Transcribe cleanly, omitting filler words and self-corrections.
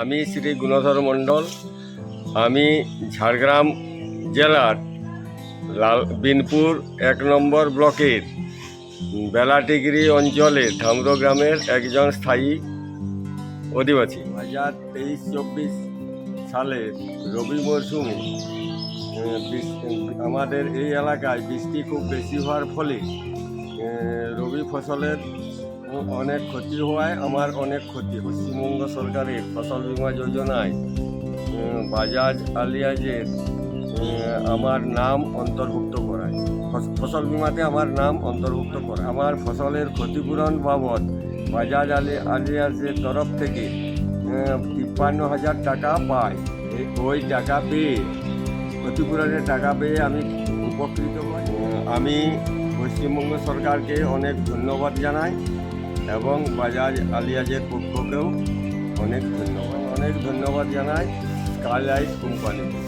আমি শ্রী গুণধর মণ্ডল। আমি ঝাড়গ্রাম জেলার বিনপুর 1 নম্বর ব্লকের বেলাটিগিরি অঞ্চলের ধামরো গ্রামের একজন স্থায়ী অধিবাসী। 2023-24 সালের রবি মরশুমে আমাদের এই এলাকায় বৃষ্টি খুব বেশি হওয়ার ফলে রবি ফসলের অনেক ক্ষতি হওয়ায় আমার অনেক ক্ষতি। পশ্চিমবঙ্গ সরকারের ফসল বীমা যোজনায় বাজাজ আলিয়াজের আমার নাম অন্তর্ভুক্ত করায়, ফসল বীমাতে আমার নাম অন্তর্ভুক্ত করা। আমার ফসলের ক্ষতিপূরণ বাবদ বাজাজ আলিয়াজের তরফ থেকে 53,000 টাকা পাই। ওই টাকা পেয়ে, ক্ষতিপূরণের টাকা পেয়ে আমি উপকৃত হই। আমি পশ্চিমবঙ্গ সরকারকে অনেক ধন্যবাদ জানাই এবং বাজাজ আলিয়াজের পক্ষকেও অনেক ধন্যবাদ জানাই স্কাইলাইট কোম্পানিকে।